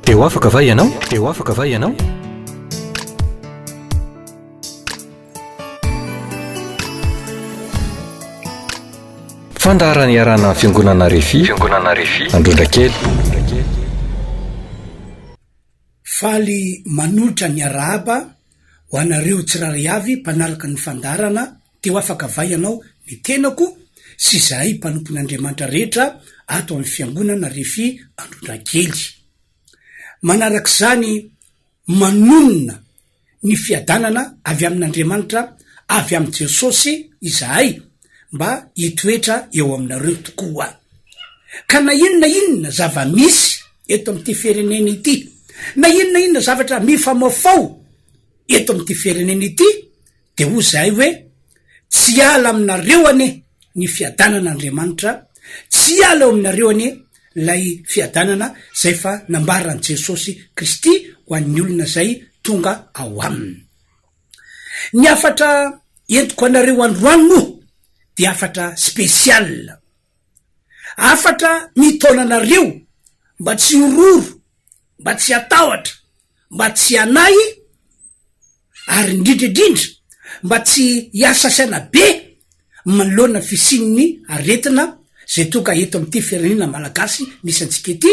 Eo afaka va ianao? Eo afaka va ianao? Fandarany iarana fiangonana Refi Androndra kely. Faly manolotra ny arahaba ho anareo tsirary avy mpanaraka ny fandarana teo afaka va ianao ny tenako sy zahay mpanompon'Andriamanitra rehetra ato amin'ny fiangonana Refi Androndra kely. Manaraka izany manonona ny fiadanana avy amin'Andriamanitra avy amin'ny Jesosy izahay mba hitoetra eo aminareo tokoa. Ka na inona zava-misy eto amin'ity firenena ity, na inona zavatra mifamafao eto amin'ity firenena ity, de ho zahay hoe tsy ala aminareo ane ny fiadanan'Andriamanitra, tsy ala aminareo ane lay fiadanana zay fa nambaran'i Jesosy Kristy ho an'ny olona zay tonga ao aminy. Ny afatra entiko anareo androany di afatra spesial, afatra mitona anareo mba tsy hororo, mba tsy atahotra, mba tsy anay, ary indrindrandrindra mba tsy hiasa saina be manoloana fisininy aretina zay tonga eto amin'ity firenena malagasy misy antsika ity,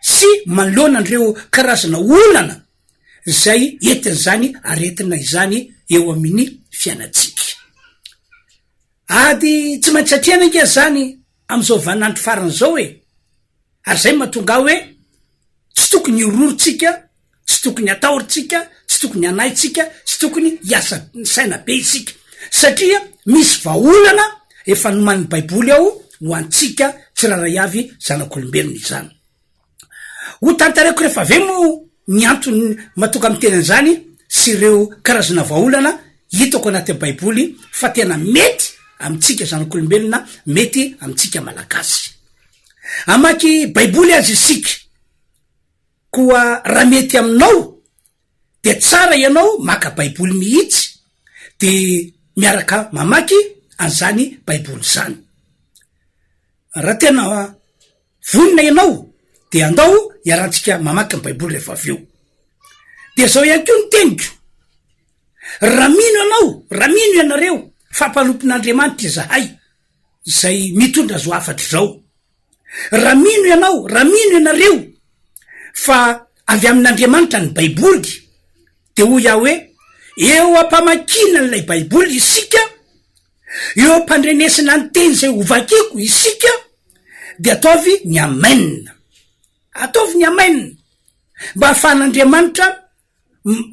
sy manoloana andreo karazana olana zay entin'izany aretina izany eo amin'ny fiainatsika. Ady tsy maintsy satriana nge zany am'izao vanandro farany zao ary zay mahatonga hoe tsy tokony hororotsika, tsy tokony atahoratsika, tsy tokony anaitsika, tsy tokony hiasa saina be isika, satria misy vaholana efa noman'ny Baiboly ao ho antsika tsiraray avy zanak'olombelona izany. Ho tantareko rehefa ave mo ny antony matonga amin'ny tenan'izany sy ireo karazana vaholana hitako anatin'ny Baiboly fa tena mety amitsika zanak'olombelona, mety amitsika malagasy. Amaky Baiboly azy isika, koa raha mety aminao de tsara ianao maka Baiboly mihitsy de miaraka mamaky an'izany Baiboly zany. Raha tena vonina ianao de andao iarantsika mamaky ny Baiboly rehefa avy eo. De zao ihany koa ny teniko, raha mino ianareo fampanompon'Andriamanitra izahay zay mitondra zo afatra zao, raha mino ianareo fa avy amin'Andriamanitra ny Baiboly, de ho iaho hoe eo ampamakina n'ilay Baiboly isika, eo ampandrenesina ny teny zay hovakiko isika, de ataovy ny amen, mba ahafahan'Andriamanitra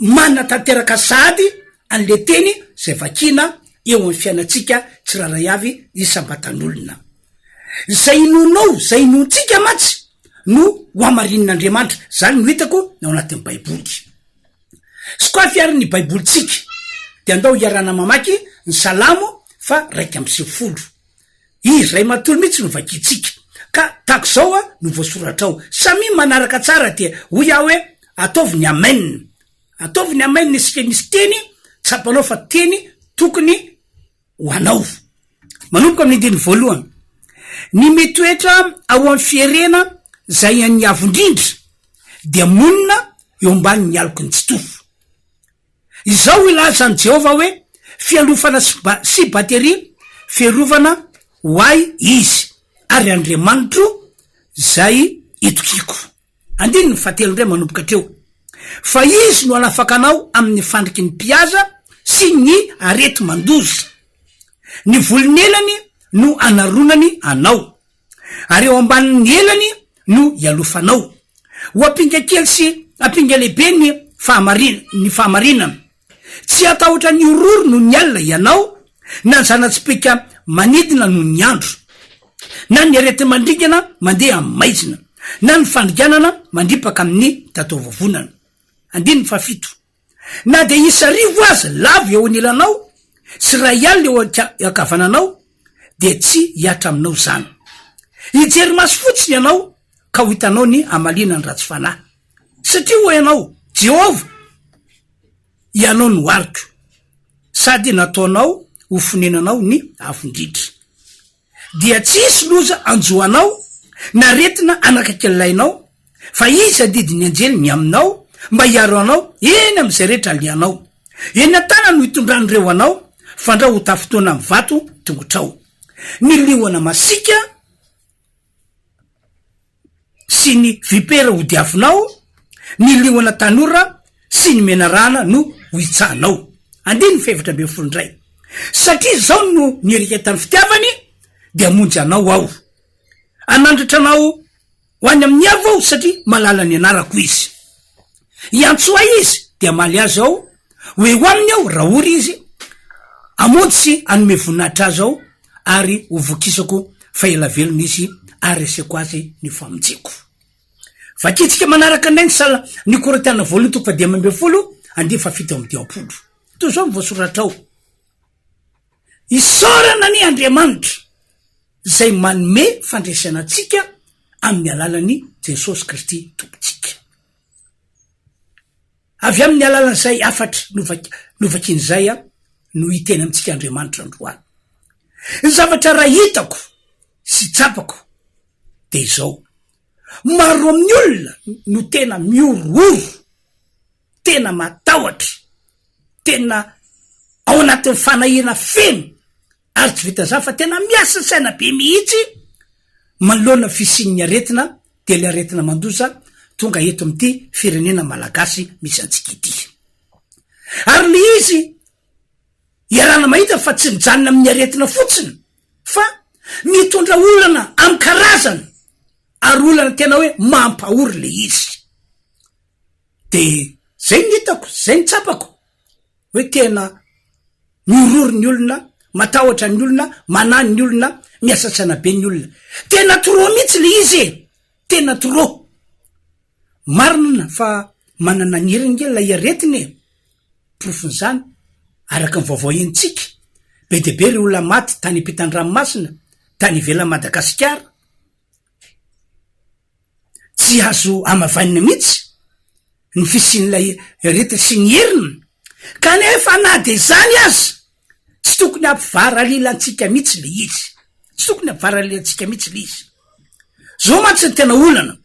manatanteraka sady an'le teny zay vakina eo amin'ny fiainatsika tsiraray avy isam-batan'olona. Zay inonao, zay inontsika matsy no ho amarin'Andriamanitra, zany no hitako ao anatin'ny Baiboly. Sy koa fiarin'ny Baibolitsika de andao hiarana mamaky ny Salamo fa 1:10. Izy ray matolo mihitsy no vakitsika, ka tako zao no voasoratrao. Samy manaraka tsara de ho iaho hoe ataovy ny amen isika misy teny tsapanao fa teny tokony ho anao. Manomboka amin'ny andiny voalohany, ny mitoetra ao amin'ny fierena zay any avondrindra dia monina eo ambanin'ny aloko ny tsitofo. Izao ilazan'i Jehova hoe fialofana sy batery fiarovana ho ay izy, ary Andriamanitro zay itokiko. Andiny ny 7 manomboka treo, fa izy no anafakanao amin'ny fandriky ny mpiaza sy ny arety mandoza, ny volony elany no anaronany anao, ary eo ambanin'ny elany no ialofanao, ho ampinga kely sy ampinga lehibe ny fahamarinana. Tsy atahotra ny hororo no ny alina ianao, na ny zanatsipika manidina no ny andro, na ny arety mandringana mandeha amin'ny maizina, na ny fandriganana mandripaka amin'ny tatovavonana. Andiny 7, na de isa rivo aza lavo eo anelanao sy ray alina eo akavananao de tsy hiatra aminao zany. Hijery maso fotsiny ianao ka ho hitanao ny amalina ny ratsy fanahy, satria ho ianao Jehova ianao no ariko, sady nataonao ho fonenanao ny afondritra. Dia tsy hisy loza anjoanao na retina anakakelainao fa izy adidiny anjely ny aminao mba hiaro anao eny am'izay rehetra lianao. Eny an-tana no hitondran'ireo anao fandrao ho tafotoana amin'ny vato tongotrao. Ny liona masika sy ny vipera ho diafinao, ny liona tanora sy ny menarana no ho hitsahanao. Andiny fevatra amby folo indray. Satria zao no nieriketan'ny fitiavany dia monjy anao aho. Anandratra anao ho any amin'ny avo aho satria malala ny anarako izy. Iantsoa izy dia maly azy aho, hoe ho aminy aho raha ory izy, amonjy sy anome voninahitra azy aho ary ho vokisako fa ela velona izy ary reseko azy ny famonjeko. Vakitsika manaraka anay ny Korintana voalohany toko faha 10 andiny fafito amby 10. To zao mivoasoratra ao. Isorana ny Andriamanitra zay manome fandresanantsika amin'ny alalan'ny Jesosy Kristy tompontsika. Avy amin'ny alalan'izay afatra novakin'izay no hiteny amintsika Andriamanitra androany. Ny zavatra raha hitako sy tsapako de izao. Maro amin'ny olona no tena miorooro, tena matahotra, tena ao anatin'ny fanahina feno ary tsy vita zany fa tena miasa saina be mihitsy manoloana fisian'ny aretina dia le aretina mandoza tonga eto amin'ity firenena malagasy misy antsika ity. Ary le izy iarana mahita fa tsy mijanona amin'ny aretina fotsiny fa mitondra olana amin'ny karazana ary olana tena hoe mampahory le izy. De zay ny hitako, zay ny tsapako hoe tena miorory ny olona, matahotra ny olona, manany ny olona, miasa saina be ny olona. Tena toro mihitsy le izy, tena toro. Marina fa manana ny heriny lay aretiny profon'izany araka ny vaovao enitsika. Be de be ry olona maty tany ampitan-dranomasina, tany ivelan'i Madagasikara. Tsy azo amavanina mihitsy ny fisian'ilay aretina sy ny heriny. Kanefa na de zany azy tsy tokony ampivara-lilantsika mihitsy le izy. Tsy tokony ampivara-lilantsika mihitsy le izy. Zao mantsy ny tena olana.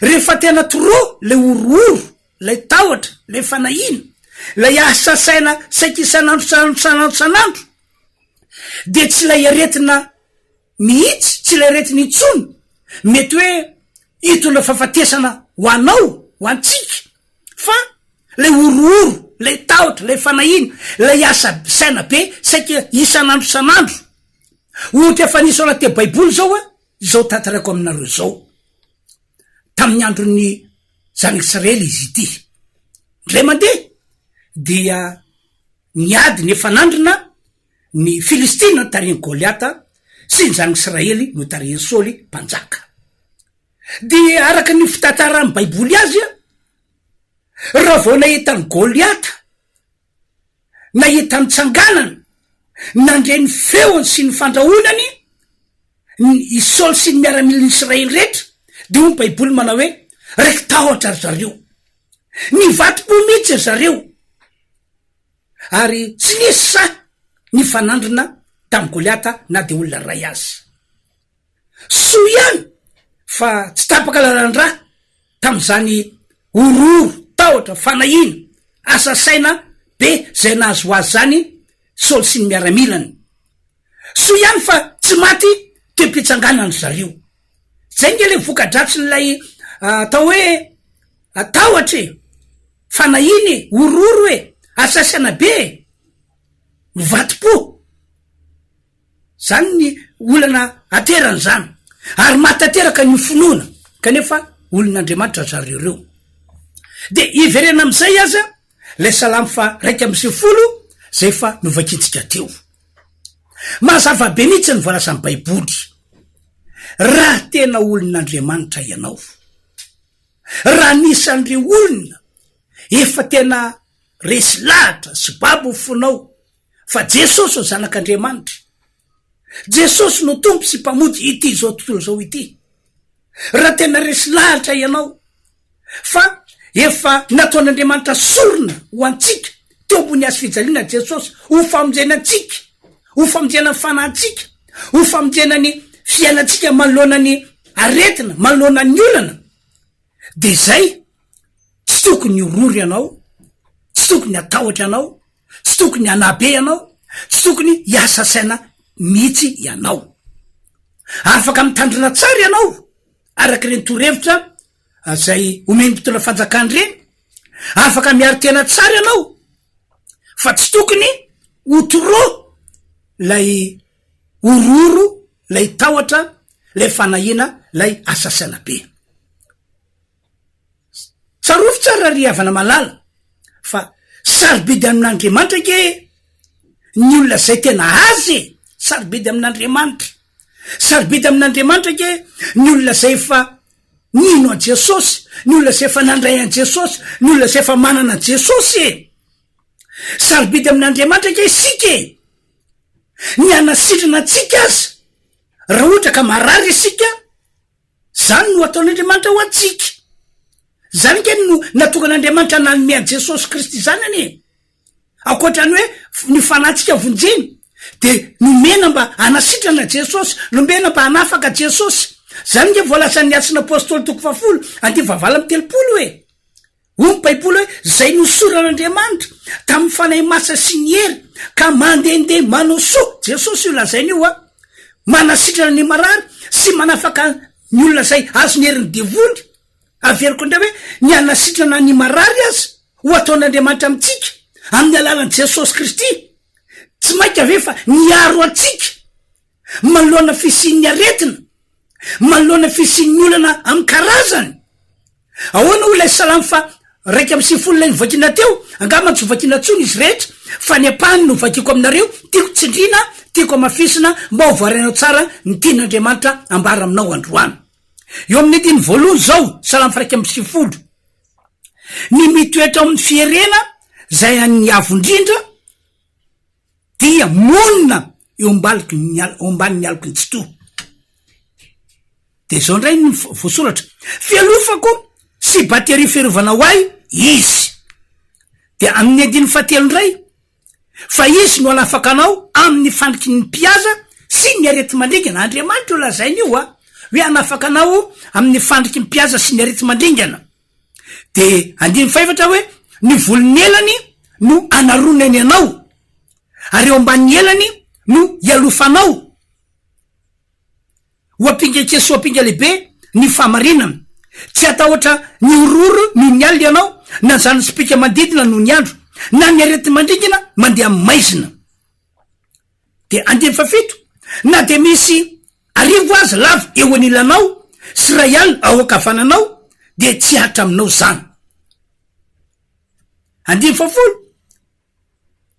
Rehefa tena toro, le orooro, le tahotra, le fanahina, le asa saina saika sanandro, de tsy lay aretina mihitsy, tsy lay aretina itsony, mety hoe hitondra fahafatesana ho anao, ho antsika, fa le orooro, le tahotra, le fanahina, le asa saina be saika isanandro. Ohatra efa nisy ao anaty Baiboly zao zao tantarako aminareo zao. Tamin'ny andron'ny zanak'Israely izy ity. Ndray mandeha dia niady ny efanandrina ny Filistina tariny Goliata sy ny zanak'Israely no tariny Saoly mpanjaka. Dia araka ny fitantaran'ny Baiboly azy raha vao nahitany Goliata, nahitany tsanganana, nandre ny feony sy ny fandrahonany i Saoly sy ny miaramiliny Israely rehetra. De ny Baiboly manao hoe raiky tahotra ry zareo, ny vatom-po mihitsy ry zareo, ary tsy nisy sa ny fanandrina tamin'ny Goliata na de olona ray azy. Soa ihany fa tsy tapaka lalan-drà tamin'izany orooro, tahotra, fanahina, asa saina be zay nahazo azy zany Saoly sy ny miaramilany. Soa ihany fa tsy maty toem-pitsanganany zareo. Zay nge le voka-dratsin'ilay atao hoe tahotra, fanahiny, orooro asa saina be, vatom-po. Zany ny olana aterany zany. Ary matateraka ny finoana, kanefa olon'Andriamanitra zareo reo. De iverena am'izay aza, le salamy fa 1:10 zay fa novakitsika teo. Mazava be mihitsy ny voalazan'ny Baiboly. Raha tena olon'Andriamanitra ianao, raha nisan'ireo olona efa tena resy lahatra sy babo fonao fa Jesosy o zanak'Andriamanitra, Jesosy no tompo sy mpamody ity zao tontolo zao ity. Raha tena resy lahatra ianao fa efa nataon'Andriamanitra sorona ho antsika teo ambony azy fijaliana Jesosy, ho famonjena antsika, ho famonjena ny fanahintsika, ho famonjena ny fiainantsika manoloana ny aretina, manoloana ny olana, de zay tsy tokony orory ianao, tsy tokony atahotra ianao, tsy tokony anabe ianao, tsy tokony hiasa saina mihitsy ianao. Afaka mitandrina tsara ianao araky reny torevitra zay omeny mpitondra fanjakany reny, afaka miary tena tsara ianao, fa tsy tokony otoro lay ororo, lay tahotra, lay fanahina, lay asa saina be. Tsarovy tsara ry havana malala fa sarobidy amin'Andriamanitra ke ny olona zay tena azy, sarobidy amin'Andriamanitra, sarobidy amin'Andriamanitra ke ny olona zay fa nino an Jesosy, ny olona zay fa nandray an Jesosy, ny olona zay fa manana an Jesosy. Sarobidy amin'Andriamanitra ke isika ny anasitrana atsika azy, raha ohatra ka marary isika, zany no ataon'Andriamanitra ho atsika. Zany ke no natokan'Andriamanitra nanome an Jesosy Kristy zanany, akoatrany hoe ny fanatsika vonjeny de nomena mba anasitrana Jesosy, nomena mba anafaka Jesosy. Zany ke voalasan'ny Atsy Apôstôly 7:20 hoe omy Baiboly hoe zay nosoran'Andriamanitra tamin'ny fanahy masa sy ny hery ka mandehandeha manao soa. Jesosy io lazainy io manasitrana ny marary sy manafaka ny olona zay azo ny herin'ny devoly. Averiko indray hoe ny anasitrana ny marary azy ho ataon'Andriamanitra amitsika amin'ny alalan'i Jesosy Kristy, tsy mainka ave fa niaro atsika manoloana fisian'ny aretina, manoloana fisian'ny olana amin'ny karazany. Ahoana ho lay salamy fa 1:9 lay novakina teo, angamba tsy novakina tsony izy rehetra, fa ny apahany novakiko aminareo, tiako tsindrina, tiako amafisina mba ho voarainao tsara ny tian'Andriamanitra ambara aminao androany. Eo amin'ny diny voalohany zao, salamy 1:9, ny mitoetra amin'ny fierena zay any avondrindra dia monina eo ambanin'ny aloko ny tsy to. De zao ndray ny voasoratra, fialofako sy batery fiarovana ho ahy izy. De amin'ny andiny fahatelo ndray, fa izy no anafaka anao amin'ny fandriky ny mpiaza sy ny arety mandringana. Andriamanitra io lazainy io hoe anafaka anao amin'ny fandriky mpiaza sy ny arety mandringana. De andiny faefatra hoe ny volony elany no anaronany anao, ary eo amban'ny elany no ialofanao. Hoapinga keso apinga lehibe ny famarinana, tsy atahotra ny ororo no ny alina ianao, na zany spika mandidina no ny andro, na ny arety mandringana mandeha amin'ny maizina. De andiny fafito, na de misy arivo azy lava eo anilanao sy ray alina ao ankavananao, de tsy hatra aminao zany. Andiny fafolo,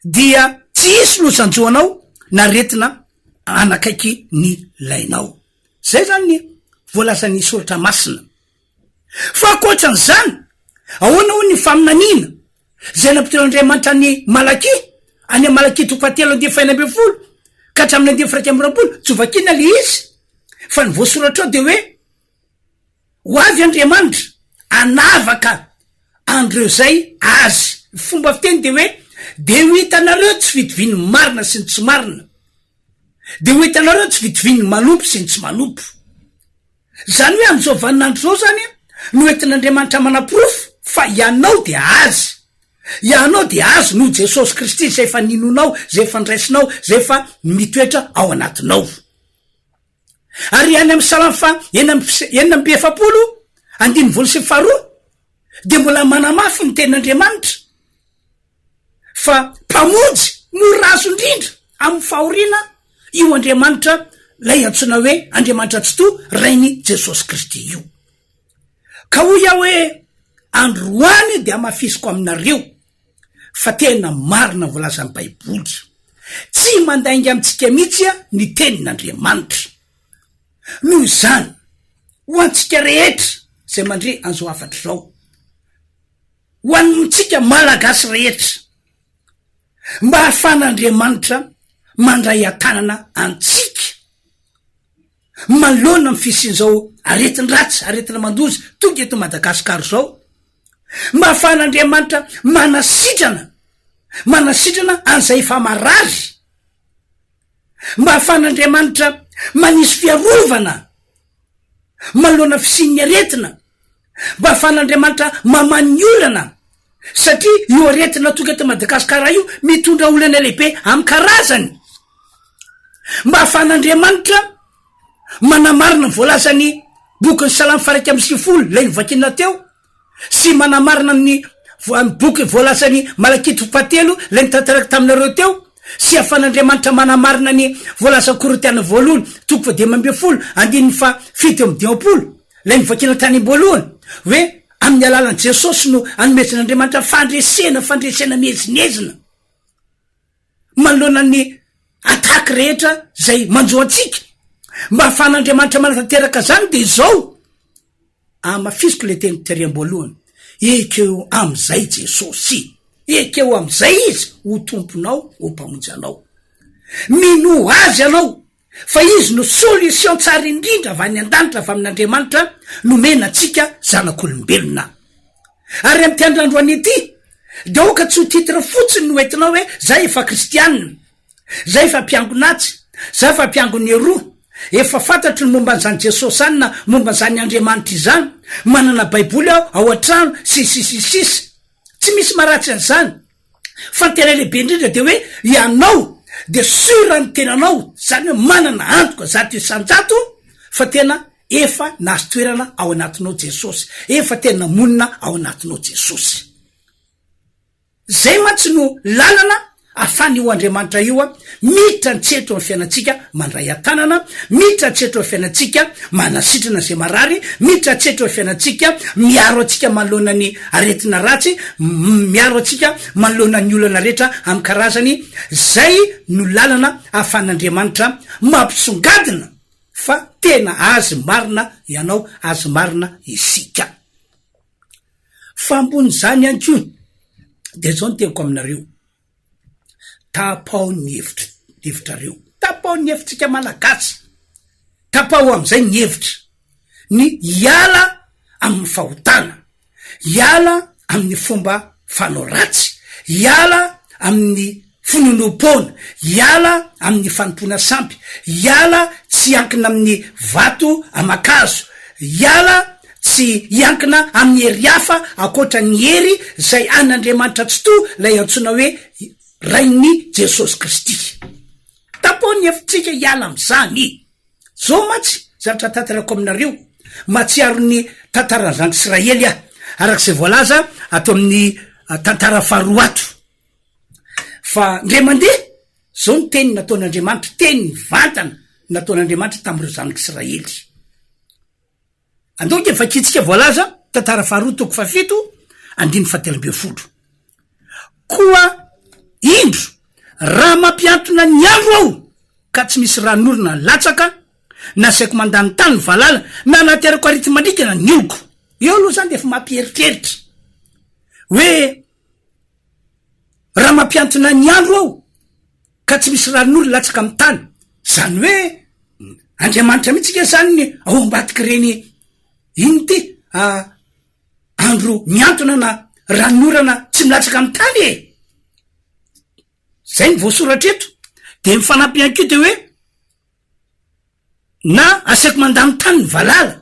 dia tsy isy no sanjoanao na retina anakaiky ny lainao. Zay zany ny voalasan'ny soratra masina. Fa akoatran'izany, ahoana ho ny faminaniana zay nampitoran'Andriamanitra ny Malaky, any Malaky 3:20 ka hatramin'ny 1:20, tsy vakina le izy, fa ny voasoratra ao de hoe ho avy Andriamanitra anavaka andreo zay azy. Fomba fiteny de hoe de ho hitanareo tsy fitoviny marina sy ny tsy marina, de ho hitanareo tsy fitoviny manompo sy ny tsy manompo. Zany hoe am'izao vaninandro zao zany no entin'Andriamanitra manaprofo fa ianao de azy, ianao de azy no Jesosy Kristy zay fa ninonao, zay fa ndraisinao, zay fa mitoetra ao anatinao. Ary any amin'ny salamy fa 9:7, de mbola manamafy ny ten'Andriamanitra fa mpamonjy no raso indrindra amin'ny fahoriana io Andriamanitra lay antsona hoe Andriamanitra tsy to rainy Jesosy Kristy io. Ka ho iaho hoe androany de amafisiko aminareo fa tena marina voalazan'ny Baiboly, tsy mandainga amitsika mihitsy ny tenin'Andriamanitra. Noho izany ho antsika rehetra zay mandre an'izao afatra zao, ho antsika malagasy rehetra, mba hahafan'Andriamanitra mandray antanana antsika manoloana amin'ny fisian'izao aretin-dratsy, aretina mandozy tonga eto Madagasikara zao, mba hahafan'Andriamanitra manasitrana an'izay efa marary, mba hahafan'Andriamanitra manisy fiarovana manoloana fisian'ny aretina mba afan'Andriamanitra mamany olana satria io aretina tonga eto Madagasikara io mitondra olana lehibe amy karazany. Mba afan'Andriamanitra manamarina voalazany boky Salamy faraika amby sivifolo lay novakina teo sy manamarina ny boky voalazany Malakitro fahatelo lay nitanteraka taminareo teo sy afan'Andriamanitra manamarina ny voalaza Korotiana voalohany toko fa 12 andininy fa 7 lay nivakina tany am-boalohany hoe amin'ny alalan'i Jesosy no anomezan'Andriamanitra fandresena mihezinezina manoloana ny ataka rehetra zay manjo atsika. Mba afan'Andriamanitra manatanteraka zany de zao mafisiko le teny tery am-boalohany ekeo am'izay Jesosy, ekeo am'izay izy ho tomponao ho mpamonjanao. Mino azy anao fa izy no solution tsara indrindra avy any an-danitra avy amin'Andriamanitra nomena atsika zanak'olombelona. Ary amty androany ity de oka tsy ho titre fotsiny no entinao hoe zay efa kristianina, zay efa mpiangonatsy, zay efa mpiangony roa, efa fantatry ny momba an'izany Jesosy zany na momba an'izany Andriamanitra izany, manana baiboly ao an-trano sisisisisy. Tsy misy maratsy an'izany fa tena lehibe indrindra de hoe ianao de sura ny tenanao zany hoe manana antoka zato isan-jato fa tena efa nahazo toerana ao anatinao Jesosy, efa tena monina ao anatinao Jesosy. Zay mantsy no lalana afany io Andriamanitra io miditra ny tsetro amin'ny fiainatsika mandray an-tanana, miditra tsetro amin'ny fiainatsika manasitrana zay marary, miditra tsetro amin'ny fiainatsika miaro atsika manoloana ny aretina ratsy, miaro atsika manoloana ny olana rehetra amin'ny karazany. Zay no lalana afan'Andriamanitra mampisongadina fa tena azy marina ianao, azy marina isika. Fa ambony zany ihany koa de zao noteko aminareo, tapao ny hevitrareo, tapao ny hevitsika malagasy, tapao am'izay ny hevitra ny iala amin'ny fahotana, iala amin'ny fomba fanao ratsy, iala amin'ny finonom-pona, iala amin'ny fanompona sampy, iala tsy ankina amin'ny vato amakazo, iala tsy iankina amin'ny hery hafa akoatra ny hery zay an'Andriamanitra tsy to lay antsona hoe rain'ny Jesosy Kristy. Tapao ny hevitsika iala am'izany. Zao matsy zavatra tantarako aminareo matsiaro ny tantaran'ny zanak'Israely arak'izay voalaza atao amin'ny tantara faharoa ato. Fa ndre mandeha zao ny teny nataon'Andriamanitra, teny vantana nataon'Andriamanitra tamin'ireo zanak'Israely. Andao ke vakitsika voalaza tantara faharoa toko fa 7 andiny fa 13. Koa indro raha mampiantona ny andro ao ka tsy misy ran'olona latsaka na saiko mandany tany valala na naterako arity mandrikana ny oloko. Eo aloha zany de efa mampieritreritra hoe raha mampiantona ny andro ao ka tsy misy ran'olona latsaka amin'ny tany, zany hoe Andriamanitra mihitsika zany ny ao ambadiky reny iny ty andro miantona na ranorana tsy milatsaka amin'ny tany e. Zay ny voasoratra eto de mifanampy ihany koa de hoe na asaiko mandany tany ny valala.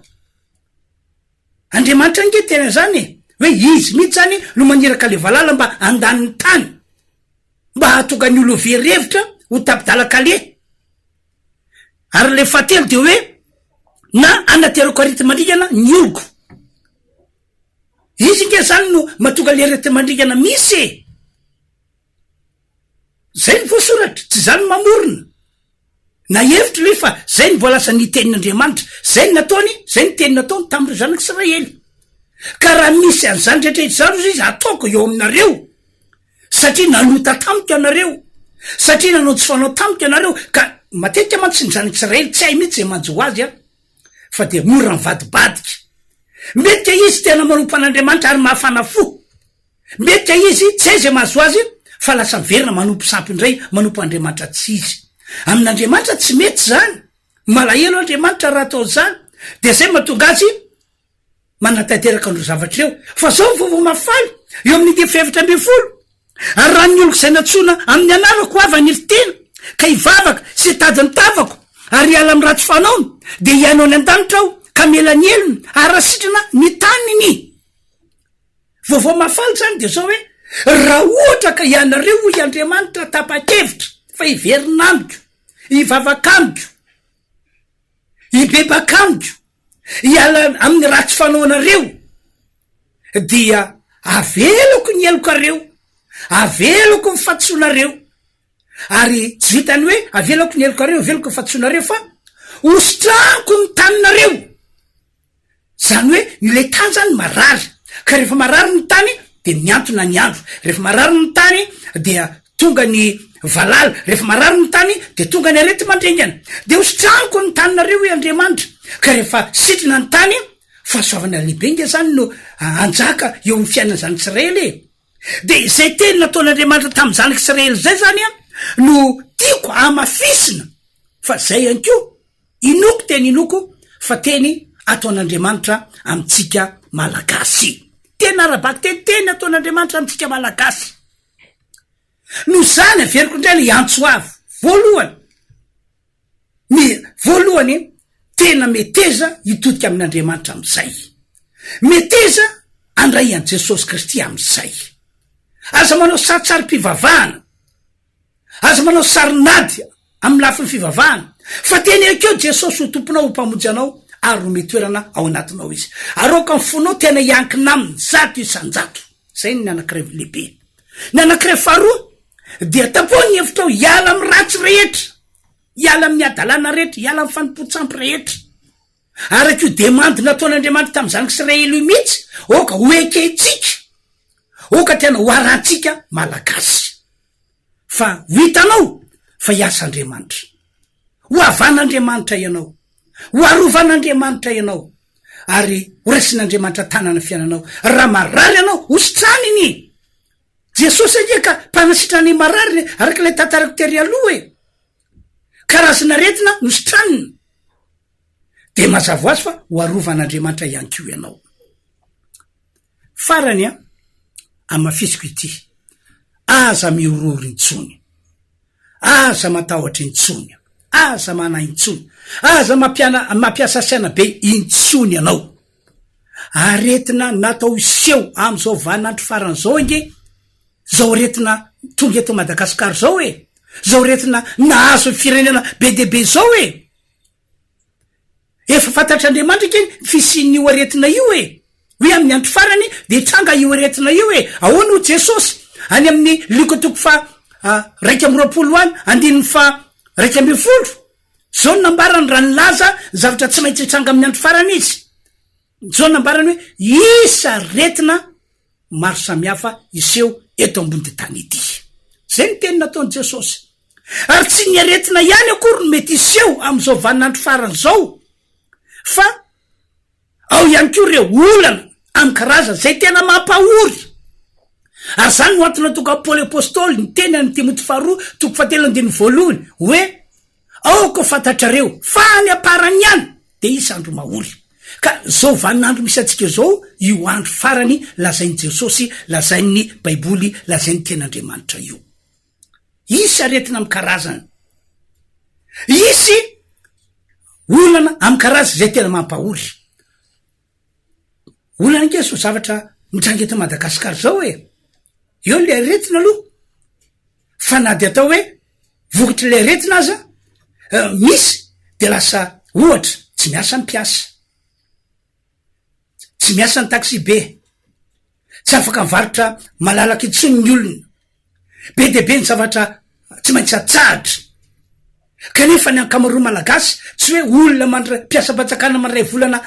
Andriamanitra nge tena zany hoe izy mihitsy zany no maniraka le valala mba andaniny tany, mba hatonga ny olo verevitra ho tapidalakale. Ary le fahatelo de hoe na anaterako arety mandrikana ny oloko. Izy nge zany no mahatonga le arety mandrikana misy e. Zay ny voasoratra, tsy zany mamorona na hevitra le fa zay ny voalasa ny tenin'Andriamanitra, zay ny nataony, zay ny teny nataony tamin'ireo zanak'Israely. Ka raha misy an'izany rehetra zany izy ataoko eo aminareo satria nalota tampoka anareo, satria nanao tsy fanao tampoka anareo. Ka matetika mantsy ny zanak'Israely tsy hay mihitsy zay manjo azy fa de mora mivadibadika. Metika izy tena manompo an'Andriamanitra ary mahafana fo, metika izy tsy hay zay mahazo azy fa lasa miverina manompo sampy indray manompo Andriamanitra tsy izy. Amin'Andriamanitra tsy mety zany, malahelo Andriamanitra raha atao zany. De zay mahatonga azy manatanteraka andro zavatra reo. Fa zao vovo mafaly eo amin'ny 17 ary raha ny oloko zay natsona amin'ny anarako avy aniritena ka hivavaka sy tady ny tavako ary hiala amin'ny ratsy fanaony de hiainao any an-danitra aho ka melany elony arasitrana ny taniny. Vaovao mafaly zany de zao hoe raha ohatra ka ianareo ho Andriamanitra tapa-kevitra fa iverinamiko, ivavakamiko, ibebakamiko, iala amin'ny ratsy fanaonareo, dia aveloko ny elokareo, aveloko ny fatsoanareo. Ary tsy vitany hoe aveloko ny elokareo, aveloko ny fatsoanareo, fa ositraniko ny taninareo. Zany hoe le tany zany marary, ka rehefa marary ny tany de miantona ny andro, rehefa marary ny tany dia tonga ny valala, rehefa marary ny tany de tonga ny arety mandrengana. De ositraniko ny taninareo i Andriamanitra, ka rehefa sitrina ny tany fahasoavana lehibe nge zany no anjaka eo amin'ny fiainana zany Israely. De zay teny nataon'Andriamanitra tamin'ny zanaky Israely zay zany no tiako amafisina, fa zay ihany koa inoko teny inoko fa teny ataon'Andriamanitra amitsika malagasy. Tena arabaky teny ataon'Andriamanitra amitsika malagasy. No zany averiko indray le antsoavo voalohany tena meteza hitodika amin'Andriamanitra amizay, meteza andray an' Jesosy Kristy amizay. Aza manao sarisary-pivavahana, aza manao sarinady amin'ny lafiny fivavahana, fa teny akeo Jesosy ho tomponao, ho mpamonjy anao ary ho metoerana ao anatinao izy. Aroka ny fonao tena iankina aminy 100 isan-jato. Zay ny anankiray lehibe. Ny anankiray faharoa dia tapoha ny hevitrao hiala amin'ny ratsy rehetra, hiala amin'ny adalana rehetra, hiala amin'ny fanimpotsampy rehetra. Araka io demandy nataon'Andriamanitra tamin'ny zanaky Israely io mihitsy, oka hoeketsika, oka tena hoarantsika malagasy. Fa hitanao fa hiasa Andriamanitra, ho avan'Andriamanitra ianao, ho arovan'Andriamanitra ianao, ary horaisin'Andriamanitra tanana fiainanao. Raha marary ianao ositraniny. Jesosy ake ka mpanasitrany marary araka le tantarako tery aloha e. Karazana retina nositraniny. De mazava azy fa ho arovan'Andriamanitra ihany koa ianao. Farany amafisiko ity, aza miorory intsony, aza matahotra intsony, aza mana intsony, aza mampiasa saina be intsony ianao. Aretina natao iseho am'izao vaninandro farany zao inge, zao retina tonga eto Madagasikara zao e, zao retina nahazo firenena be dehibe zao e. Efa fantatr'Andriamanitra keny fisin'io aretina io e, hoe amin'ny andro farany de tranga io aretina io e. Ahoana ho Jesosy any amin'ny Luka toko fa 2:20 andininy fa 2:20, zao nambarany raha nilaza zavatra tsy maintsy tranga amin'ny andro farany izy. Zao nambarany hoe isa retina maro samihafa iseho eto ambony tany ity. Zay ny teny nataony Jesosy. Ary tsy ny aretina ihany akory no mety iseho am'izao vaninandro farany zao, fa ao ihany koa reo olana amin'ny karaza zay tena mampahory. Ary zany no antony toko Paoly apôstôly ny teny any Timoty 2:7 hoe aoko fantatrareo fa any aparany ihany de isa andro mahory. Ka zao vaninandro misy atsika zao io andro farany lazainy Jesosy, lazainy Baiboly, lazainy ten'Andriamanitra io. Isy aretina amin'ny karazany, isy olana amin'ny karaza zay tena mampahory. Olana nke so zavatra mitrangy eto Madagasikara zao e, eo le aretina aloha, fa na de atao hoe vokatry le aretina aza misy de lasa ohatra tsy miasa ny mpiasa, tsy miasa ny taxi be, tsy afaka mivarotra malalaky intsony ny olona, be dehibe ny zavatra tsy maintsy atsahatra. Kanefa ny ankamaroa malagasy tsy hoe olona mpiasa-patsakana mandray vola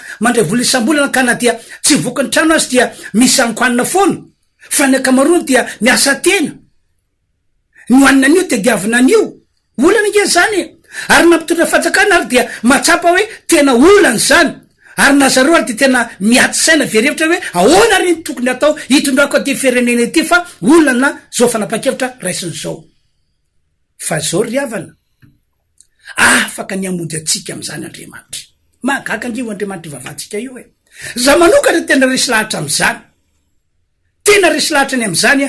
isam-bolana ka na dia tsy voky ny trano azy dia misy ankoanina foana, fa ny ankamaroany dia miasa tena. Ny hoanina an'io te diavina an'io, olana nge zany. Ary nampitondra fatsakana ary dia matsapa hoe tena olana zany. Ary nazareo ary de tena miaty saina verevitra hoe ahoana reny tokony atao hitondrako aty firenena ity, fa olana zao fanapa-kevitra raisiny zao. Fa zao ry havana, afaka ny amody atsika am'izany Andriamanitra. Mahagaga angivo Andriamanitra ivavantsika io e. Za manokana tena resy lahatra am'izany, tena resy lahatra ny am'izany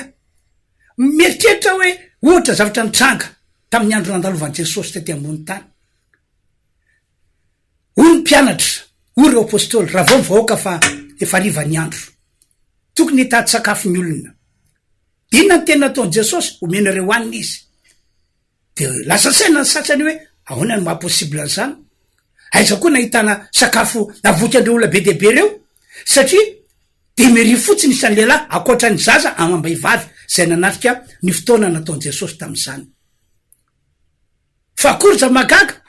mieritreritra hoe ohatra zavatra nitranga tamin'ny andro nandalovan'i Jesosy tety ambony tany. Hoy ny mpianatra ory apôstôly raha vao mivahoaka fa efa rivany andro tokony hitady sakafo ny olona inona ny tena nataony Jesosy omenareo hanina izy de lasa saina ny sasany hoe ahoana ny mahaposible an'izany aiza koa nahitana sakafo navoky andreo olona be dehibe reo satria de mery fotsiny isan'ny lehilahy akoatra ny zaza amam-behivavy zay nanatrika ny fotoana nataony Jesosy tam'izany fa akory za magaga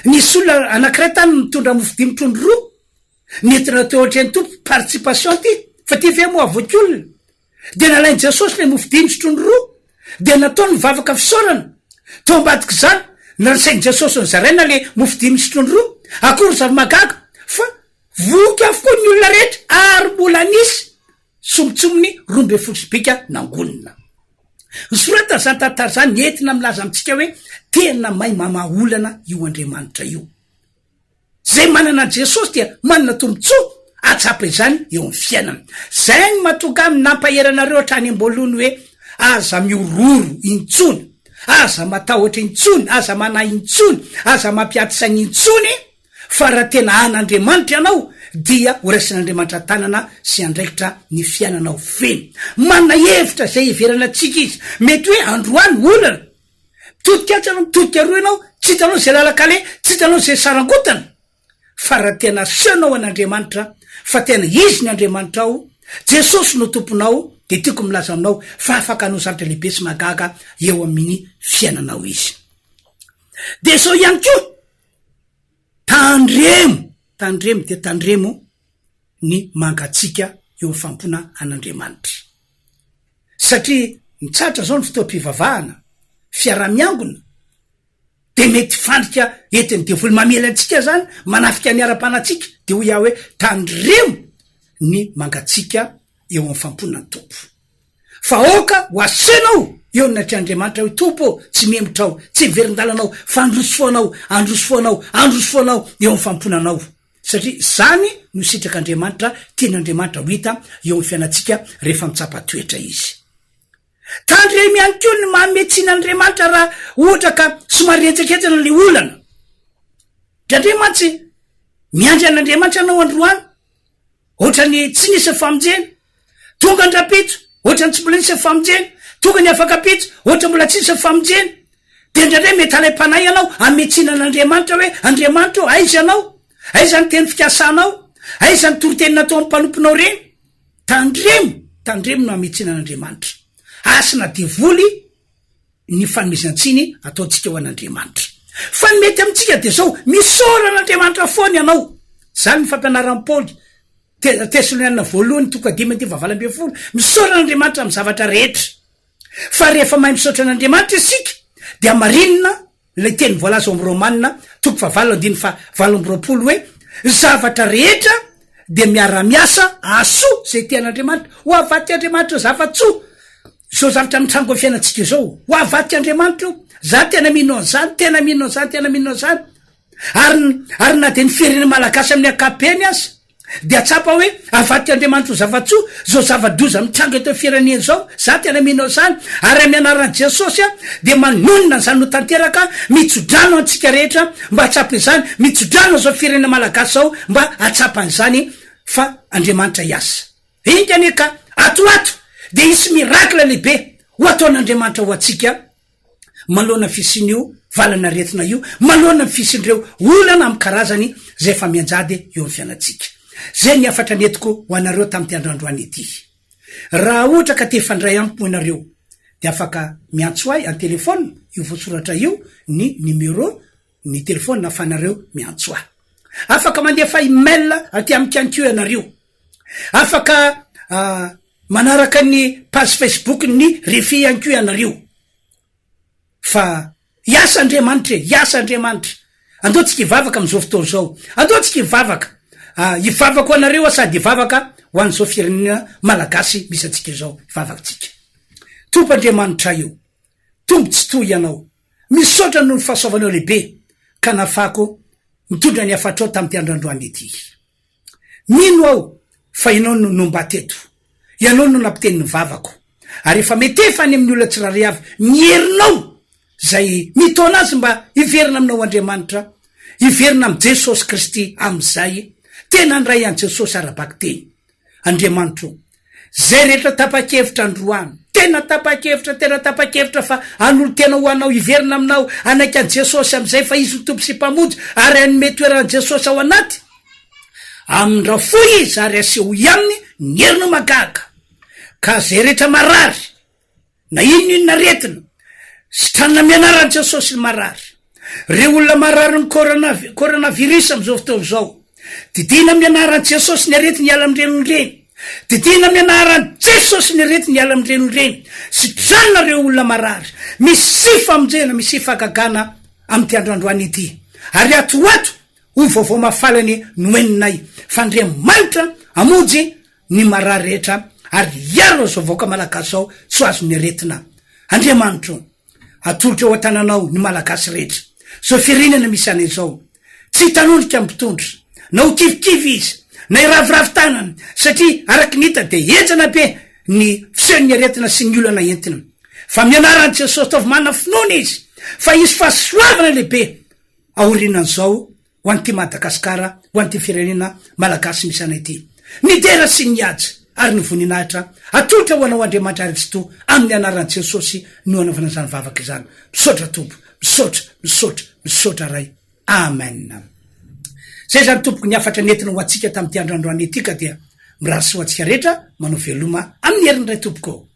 nisy olona anankiray tany mitondra mofo 5 trondro roa nentina teo ohatrany tompo participation ty fa ty ve moa avoky olona de nalainy Jesosy le mofo 5 trondro roa de nataony mivavaka fisaorana to ambadiky zany narasainy Jesosy nyzaraina le mofo 5 trondro roa akory za magaga fa voky avokoa ny olona rehetra ary mbola nisy somotsomony 12 bika nangonina sorata zany tantara zany entina milaza amitsika hoe tena mahay mamaolana io Andriamanitra io zay manana Jesosy dia manana tombotsoa atsapa izany eo amin'ny fiainana zay ny mahatonga amin'ny nampaheranareo hatrany amboloany hoe aza miororo intsony aza matahotra intsony aza manahy intsony aza mampiatisany intsony fa raha tena an'Andriamanitra ianao dia horaisin'Andriamanitra tanana sy andraikitra ny fiainanao feny manana hevitra zay iverana atsika izy mety hoe androany olana mitodika roa ianao tsy hitanao zay lalakale tsy hitanao zay sarangotana fa raha tena seanao an'Andriamanitra fa tena izy ny Andriamanitra ao Jesosy no tomponao de tiako milaza aminao fa afaka anao zavatra lehibe sy magaga eo amin'ny fiainanao izy de so ihany koa tandremo de tandremo ny mangatsika eo amin'ny fampona an'Andriamanitra satria mitsatra zao ny fotoam-pivavahana fiaramiangona de mety fandrika entiny devoly mamela antsika zany manafika ny ara-panatsika de ho iaho hoe tandremo ny mangatsika eo amin'ny famponany tompo fa oka ho asenao eo natryandriamanitra hoe tompo tsy membotrao tsy miverin-dalanao fa androsofoanao eo amin'ny famponanao satria zany no sitrak'Andriamanitra tian'Andriamanitra ho hita eo amin'ny fiainatsika rehefa mitsapa-toetra izy tandremo ihany koa ny mametsin'Andriamanitra raha ohatra ka somary etsaketsana le olana Andriamanitsy miandry an'Andriamanitra anao androany ohatrany tsy nisy famonjena tonga andrapitso ohatrany tsy mbola nisy famonjena tonga ny afakapitso ohatra mbola tsy nisy famonjena de ndraindray mety alay-panay ianao ametsinan'Andriamanitra hoe Andriamanitra aiza ianao aiza ny teny fikasanao aiza ny toroteny natao amin'ny mpanomponao reny tandremo no ametsinan'Andriamanitra asina devoly ny fanomezantsiny ataontsika ho an'Andriamanitra fa ny mety amintsika de zao misoran'Andriamanitra foana ianao zany ny fampianaran'ny Paoly Tesaloniana voalohany toko 5:20 misoran'Andriamanitra amin'ny zavatra rehetra fa rehefa mahay misaotra an'Andriamanitra isika de amarinina le teny voalaza amin'ny Romanina toko 8:20 hoe zavatra rehetra de miara-miasa aso zay tian'Andriamanitra ho avaty Andriamanitra zavatsoa so zavatra mitrango amin'ny fiainantsika zao ho avaty Andriamanitra za tena mino an'izany ary na de ny firenena malagasy amin'ny akapeny azy de atsapa hoe avaty Andriamanitra zavatsoa zao zava-doza mitrango eto firenena zao za tena mino an'izany ary amin'ny anaran'i Jesosy de manonina zany no tanteraka mitsodrano antsika rehetra mba atsapa izany mitsodrano zao firenena malagasy zao mba atsapa an'izany fa Andriamanitra iasa ingany ka atoato de isy miracle lehibe ho ataon'Andriamanitra ho atsika manoloana fisin'io valana retina io manoloana ny fisindreo olana amin'ny karazany zay efa mianjady eo amin'ny fiainatsika zay ny afatra netiko ho anareo tamin'ity androandroany ity raha ohatra ka te fandray amiko ianareo de afaka miantso ahy an telefona io voasoratra io ny numéro ny telefona afanareo miantso ahy afaka mandefa email aty amikanko ianareo afaka manaraka ny page Facebook ny refi anko ianareo fa iasa Andriamanitra andao tsika ivavaka am'izao fotoana zao andao tsika ivavaka anareo sady ivavaka ho an'izao firenena malagasy misy atsika zao ivavaka tsika tompo Andriamanitra io tombo tsy toy ianao misaotra noho ny fahasoavanao lehibe ka nafako mitondra ny afatrao tamin'ity androandroany ity mino aho fa ianao no nomba teto ianao no nampiteny ny vavako ary efa metefa any amin'ny olona tsirary avy mierinao zay mitaona azy mba iverina aminao Andriamanitra iverina am' Jesosy Kristy am'izay tena ndray an Jesosy arabaky teny. Andriamanitro, zay rehetra tapa-kevitra androany, tena tapa-kevitra fa an'olo tena ho anao iverina aminao anaiky an Jesosy am'izay fa izy ho tompo sy mpamonjy ary anome toeran Jesosy ao anaty. Amindra foy izy ary aseho aminy ny heriny magaga. Ka zay rehetra marary, na inona retina, sitrana mianaran Jesosy ny marary. Reo olona marary ny coronavirus am'izao fotoana zao, didina mianaran Jesosy ny arety ny ala am'ireny. Didina mianaran Jesosy ny arety ny ala am'ireny. Sitrana reo olona marary, misy sifa amjena, misy sifa gagana amty androandroany ity. Ary ato ho vaovao mafalany noeninay fandriamanitra amonjy ny marary rehetra ary iaro zao vaoka malagasy ao tsy azo ny aretina. Andriamanitro, atolotra eo an-tananao ny malagasy rehetra zao firenena misy anay zao, tsy tanondrika mpitondra na ho kivikivy izy na iraviravy tanana satria araky nita de enjana be ny fisehony aretina sy ny olana entina. Fa mianaran Jesosy taovy manana finoana izy fa izy fahasoavana lehibe aorinan'izao ho an'ity Madagasikara, ho an'ity firenena malagasy misy anay ity. Ny dera sy ny aja ary ny voninahitra atolotra ho anao Andriamanitra Aristo amin'ny anaran Jesosy no anaovana zany vavaka izany. Misaotra tompo, misaotra ray. Amen. Zay zany tompoko ny afatra nentina ho atsika tamin'ity androandroany etika dia mirasy ho atsika rehetra manao veloma amin'ny herin'ny ray tompoko.